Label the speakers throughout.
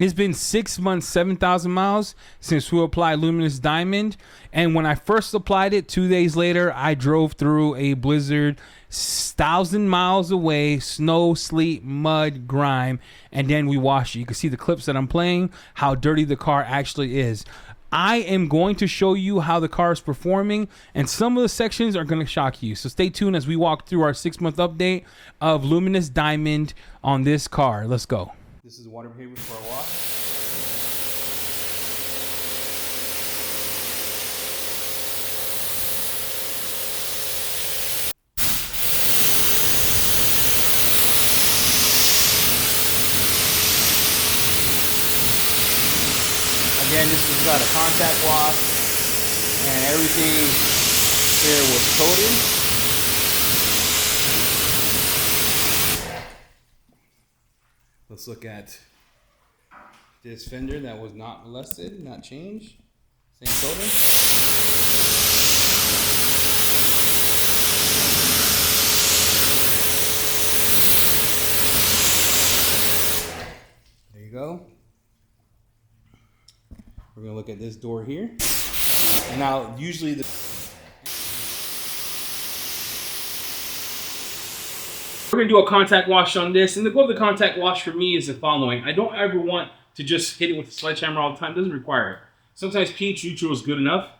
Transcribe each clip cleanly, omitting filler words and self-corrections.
Speaker 1: It's been 6 months, 7,000 miles since we applied Luminus Diamond. And when I first applied it, 2 days later, I drove through a blizzard 1,000 miles away, snow, sleet, mud, grime, and then we washed it. You can see the clips that I'm playing, how dirty the car actually is. I am going to show you how the car is performing, and some of the sections are going to shock you. So stay tuned as we walk through our 6-month update of Luminus Diamond on this car. Let's go. This is water behavior for a wash. Again, this was got a contact wash, and everything here was coated. Let's look at this fender that was not molested, not changed. Same coating. There you go. We're going to look at this door here. And now, usually we're going to do a contact wash on this. And the goal of the contact wash for me is the following. I don't ever want to just hit it with a sledgehammer all the time. It doesn't require it. Sometimes pH neutral is good enough.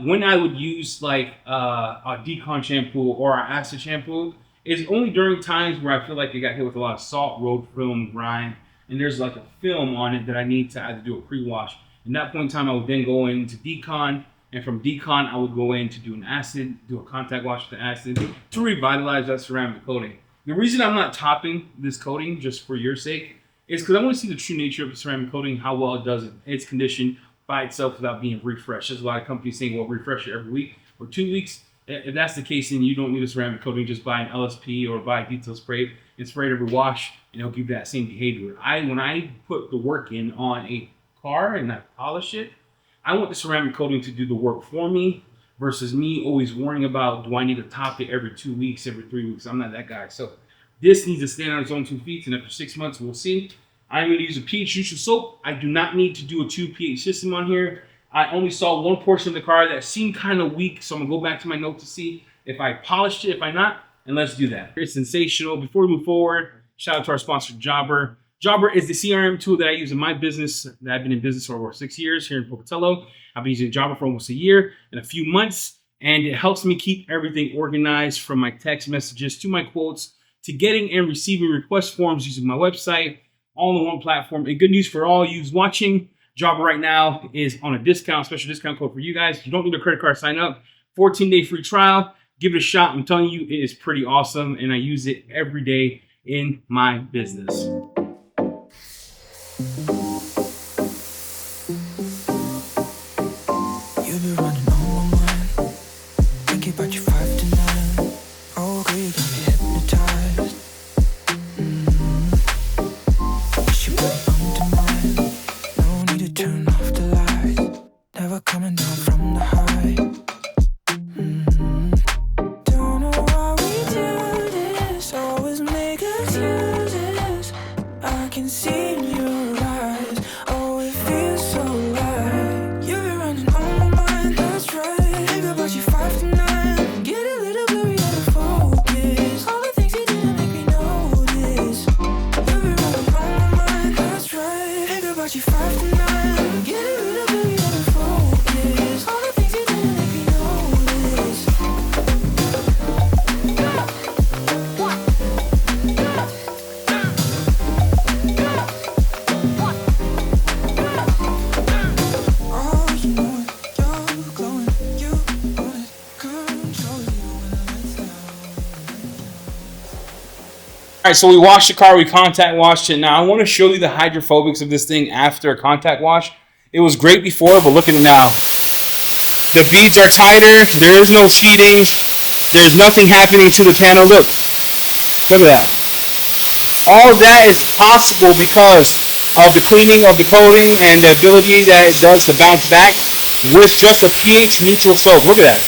Speaker 1: When I would use like a decon shampoo or an acid shampoo is only during times where I feel like it got hit with a lot of salt, road film, grime, and there's like a film on it that I need to either do a pre-wash. In that point in time, I would then go into decon, and from decon, I would go in to do an acid, do a contact wash with the acid to revitalize that ceramic coating. The reason I'm not topping this coating, just for your sake, is because I want to see the true nature of the ceramic coating, how well it does its condition by itself without being refreshed. There's a lot of companies saying, well, refresh it every week or 2 weeks. If that's the case, then you don't need a ceramic coating. Just buy an LSP or buy a detail spray and spray it every wash, and it'll give that same behavior. When I put the work in on a car and I polish it, I want the ceramic coating to do the work for me versus me always worrying about, do I need to top it every 2 weeks, every 3 weeks? I'm not that guy. So this needs to stand on its own 2 feet, and after 6 months, we'll see. I'm going to use a pH neutral soap. I do not need to do a 2 pH system on here. I only saw one portion of the car that seemed kind of weak, so I'm going to go back to my notes to see if I polished it, if I not, and let's do that. It's sensational. Before we move forward, shout out to our sponsor, Jobber. Jobber is the CRM tool that I use in my business. That I've been in business for over 6 years here in Pocatello. I've been using Jobber for almost a year and a few months, and it helps me keep everything organized from my text messages to my quotes to getting and receiving request forms using my website, all in one platform. And good news for all you watching, Jobber right now is on a discount, special discount code for you guys. You don't need a credit card sign up. 14-day free trial. Give it a shot. I'm telling you, it is pretty awesome, and I use it every day in my business.
Speaker 2: You be running on my mind, thinking about you 5 to 9. Oh, girl, you got me hypnotized. Wish you put it under mine. No need to turn off the lights. Never coming down from the high. Don't know why we do this. Always make excuses. I can see in your eyes. Oh, it feels so right. You've been running on my mind, that's right. Think about you 5 to 9. Get a little blurry out of focus. All the things you did to make me notice. You've been running on my mind, that's right. Think about you 5 to 9. Get a little blurry out of focus. All the things you did to make me notice. Oh, you know it, you're glowing. You own it, control you when the lights down.
Speaker 1: All right, so we washed the car, we contact washed it. Now I want to show you the hydrophobics of this thing after a contact wash. It was great before, but look at it now. The beads are tighter, there is no seating, there's nothing happening to the panel. Look at that. All that is possible because of the cleaning of the coating and the ability that it does to bounce back with just a pH neutral soap. Look at that.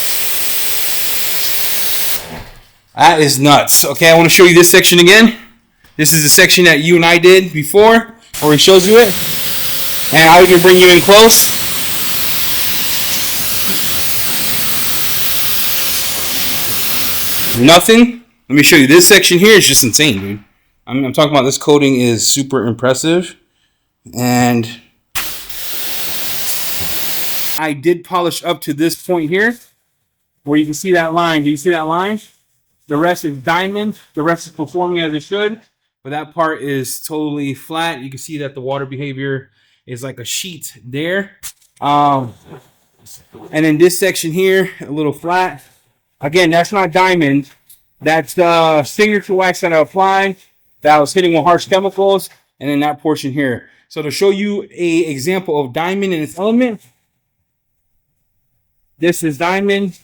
Speaker 1: That is nuts. Okay, I want to show you this section again. This is the section that you and I did before, where he shows you it. And I'll even bring you in close. Nothing. Let me show you. This section here is just insane, dude. I'm talking about this coating is super impressive. And I did polish up to this point here where you can see that line. Do you see that line? The rest is diamond. The rest is performing as it should. But that part is totally flat. You can see that the water behavior is like a sheet there. And then this section here, a little flat. Again, that's not diamond. That's the signature wax that I applied that I was hitting with harsh chemicals. And then that portion here. So to show you an example of diamond in its element, this is diamond.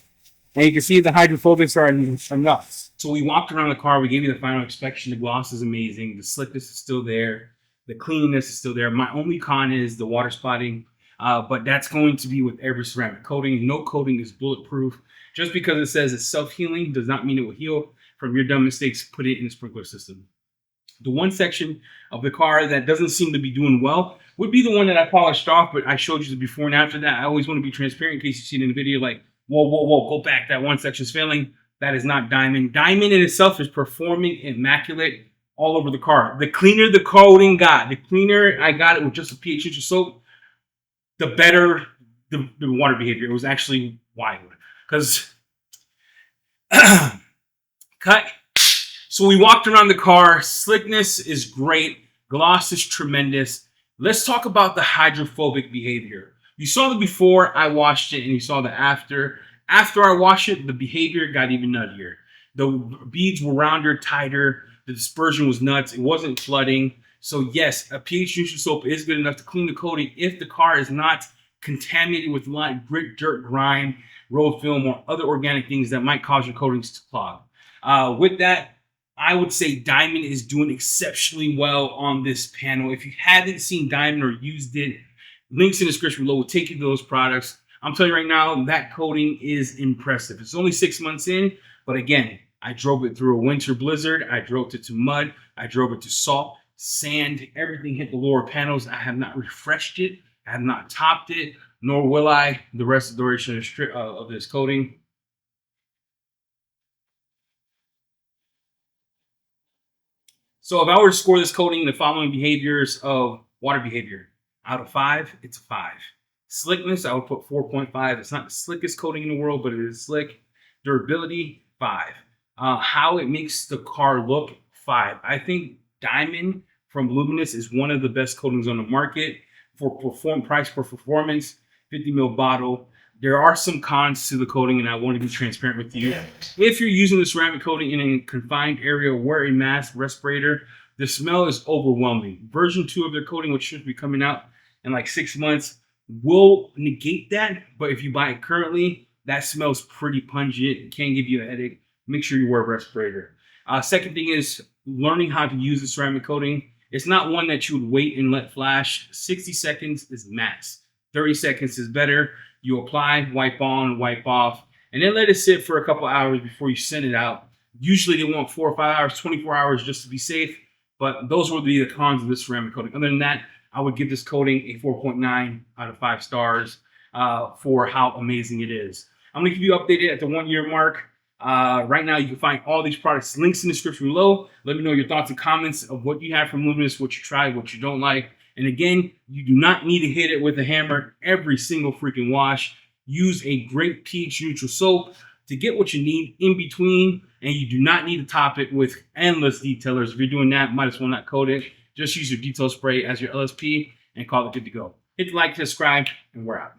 Speaker 1: And you can see the hydrophobics are nuts. So we walked around the car. We gave you the final inspection. The gloss is amazing. The slickness is still there. The cleanliness is still there. My only con is the water spotting. But that's going to be with every ceramic coating. No coating is bulletproof. Just because it says it's self-healing does not mean it will heal from your dumb mistakes. Put it in the sprinkler system. The one section of the car that doesn't seem to be doing well would be the one that I polished off, but I showed you the before and after that. I always want to be transparent in case you see it in the video like, whoa, go back. That one section's failing. That is not diamond. Diamond in itself is performing immaculate all over the car. The cleaner the coating got, the cleaner I got it with just a pH neutral soap, the better the water behavior. It was actually wild. Because, cut. So we walked around the car. Slickness is great. Gloss is tremendous. Let's talk about the hydrophobic behavior. You saw the before I washed it and you saw the after. After I washed it, the behavior got even nuttier. The beads were rounder, tighter. The dispersion was nuts. It wasn't flooding. So yes, a pH neutral soap is good enough to clean the coating if the car is not contaminated with a lot of grit, dirt, grime, road film, or other organic things that might cause your coatings to clog. With that, I would say diamond is doing exceptionally well on this panel. If you haven't seen diamond or used it, links in the description below will take you to those products. I'm telling you right now, that coating is impressive. It's only 6 months in, but again, I drove it through a winter blizzard. I drove it to mud. I drove it to salt, sand. Everything hit the lower panels. I have not refreshed it. I have not topped it, nor will I the rest of the duration of this coating. So if I were to score this coating the following behaviors of water behavior, out of 5, it's a 5. Slickness, I would put 4.5. It's not the slickest coating in the world, but it is slick. Durability, 5. How it makes the car look, 5. I think diamond from Luminus is one of the best coatings on the market for price per performance, 50 ml bottle. There are some cons to the coating, and I want to be transparent with you. If you're using the ceramic coating in a confined area, wear a mask, respirator. The smell is overwhelming. Version 2 of their coating, which should be coming out in like 6 months, will negate that. But if you buy it currently, that smells pretty pungent. It can give you a headache. Make sure you wear a respirator. Second thing is learning how to use the ceramic coating. It's not one that you would wait and let flash. 60 seconds is max. 30 seconds is better. You apply, wipe on, wipe off, and then let it sit for a couple hours before you send it out. Usually they want 4 or 5 hours, 24 hours just to be safe, but those would be the cons of this ceramic coating. Other than that, I would give this coating a 4.9 out of 5 stars for how amazing it is. I'm going to keep you updated at the 1 year mark. Right now, you can find all these products, links in the description below. Let me know your thoughts and comments of what you have from Luminus, what you tried, what you don't like. And again, you do not need to hit it with a hammer every single freaking wash. Use a great pH neutral soap to get what you need in between. And you do not need to top it with endless detailers. If you're doing that, might as well not coat it. Just use your detail spray as your LSP and call it good to go. Hit the like, subscribe, and we're out.